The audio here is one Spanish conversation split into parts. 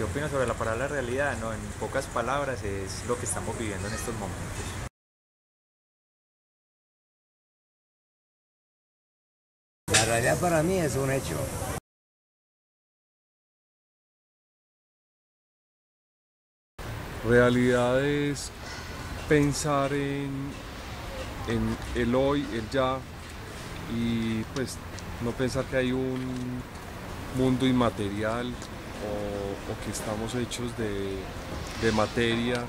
opino sobre la palabra realidad? No, en pocas palabras es lo que estamos viviendo en estos momentos. La realidad para mí es un hecho. Realidad es pensar en el hoy, el ya, y pues no pensar que hay un mundo inmaterial o que estamos hechos de materia,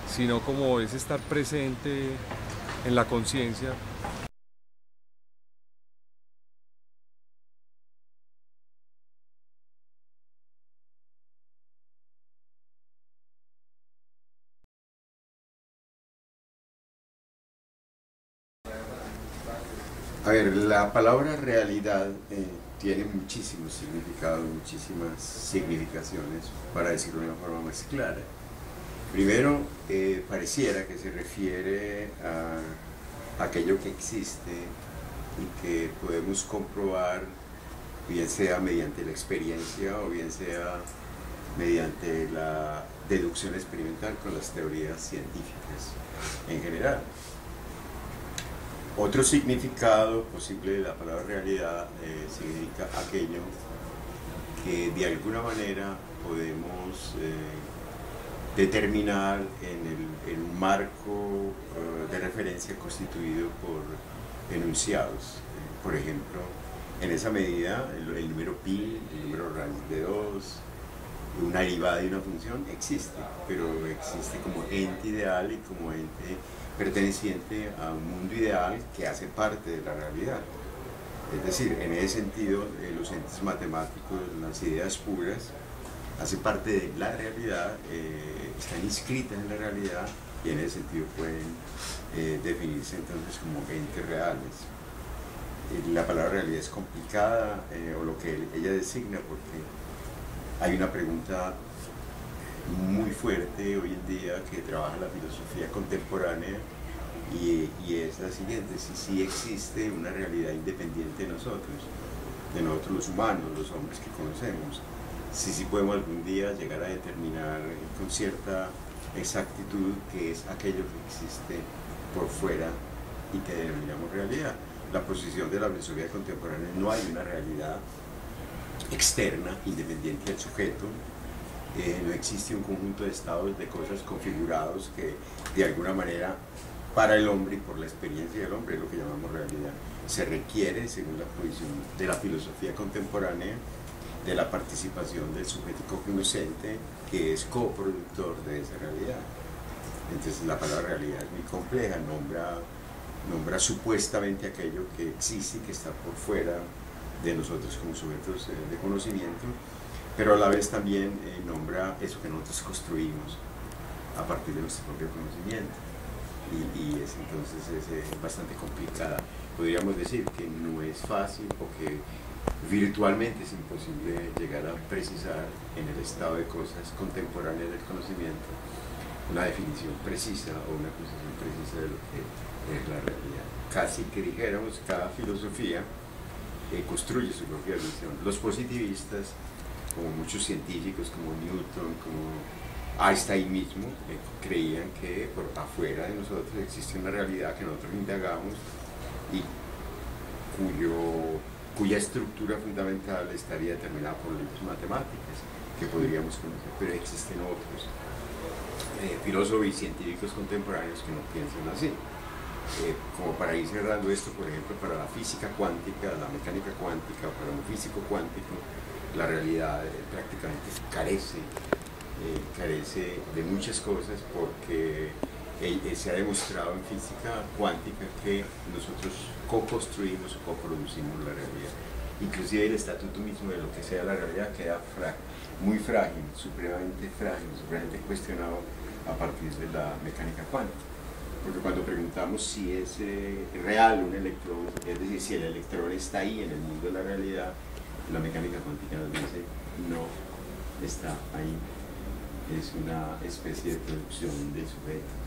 sino como es estar presente en la conciencia. A ver, la palabra realidad tiene muchísimos significados, muchísimas significaciones, para decirlo de una forma más clara. Primero, pareciera que se refiere a aquello que existe y que podemos comprobar, bien sea mediante la experiencia o bien sea mediante la deducción experimental con las teorías científicas en general. Otro significado posible de la palabra realidad significa aquello que de alguna manera podemos determinar en un marco de referencia constituido por enunciados. Por ejemplo, en esa medida el número pi, el número raíz de 2, una derivada de una función existe, pero existe como ente ideal y como ente perteneciente a un mundo ideal que hace parte de la realidad. Es decir, en ese sentido, los entes matemáticos, las ideas puras, hacen parte de la realidad, están inscritas en la realidad y en ese sentido pueden definirse entonces como entes reales. La palabra realidad es complicada, o lo que ella designa, porque hay una pregunta muy fuerte hoy en día que trabaja la filosofía contemporánea y es la siguiente: si existe una realidad independiente de nosotros los humanos, los hombres que conocemos, si podemos algún día llegar a determinar con cierta exactitud qué es aquello que existe por fuera y que denominamos realidad. La posición de la filosofía contemporánea: no hay una realidad externa, independiente del sujeto, no existe un conjunto de estados, de cosas configurados que de alguna manera para el hombre y por la experiencia del hombre es lo que llamamos realidad. Se requiere, según la posición de la filosofía contemporánea, de la participación del sujeto cognoscente, que es coproductor de esa realidad. Entonces la palabra realidad es muy compleja, nombra supuestamente aquello que existe y que está por fuera de nosotros como sujetos de conocimiento, pero a la vez también nombra eso que nosotros construimos a partir de nuestro propio conocimiento. Y es entonces bastante complicada. Podríamos decir que no es fácil o que virtualmente es imposible llegar a precisar en el estado de cosas contemporáneas del conocimiento una definición precisa o una concepción precisa de lo que es la realidad. Casi que dijéramos, cada filosofía construye su propia visión. Los positivistas, como muchos científicos, como Newton, como Einstein mismo, creían que por afuera de nosotros existe una realidad que nosotros indagamos y cuya estructura fundamental estaría determinada por leyes matemáticas que podríamos conocer, pero existen otros filósofos y científicos contemporáneos que no piensan así. Como para ir cerrando esto, por ejemplo, para la física cuántica, la mecánica cuántica, para un físico cuántico, la realidad prácticamente carece de muchas cosas, porque se ha demostrado en física cuántica que nosotros co-construimos o coproducimos la realidad. Inclusive el estatuto mismo de lo que sea la realidad queda muy frágil, supremamente cuestionado a partir de la mecánica cuántica. Porque cuando preguntamos si es real un electrón, es decir, si el electrón está ahí en el mundo de la realidad, la mecánica cuántica nos dice no está ahí, es una especie de producción del sujeto.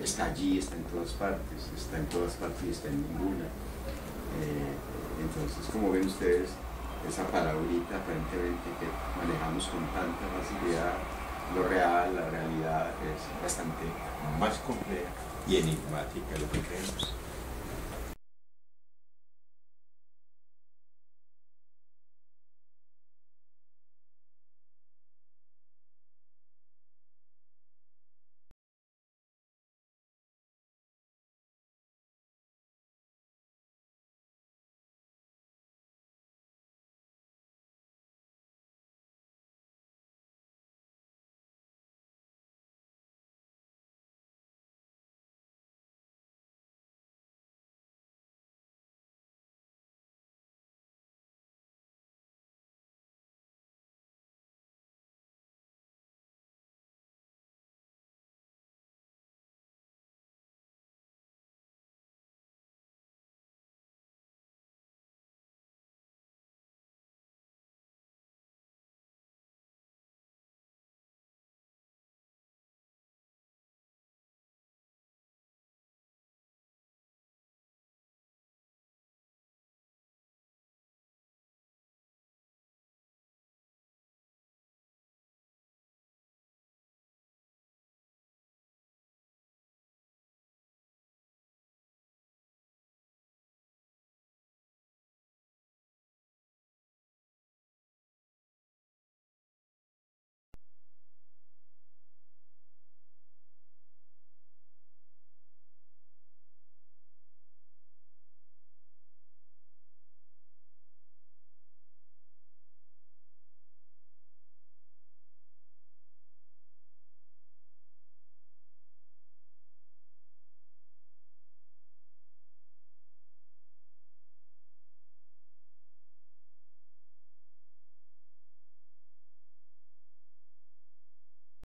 Está allí, está en todas partes y está en ninguna. Entonces, como ven ustedes, esa palabrita aparentemente que manejamos con tanta facilidad, lo real, la realidad es bastante más compleja y enigmática de lo que creemos.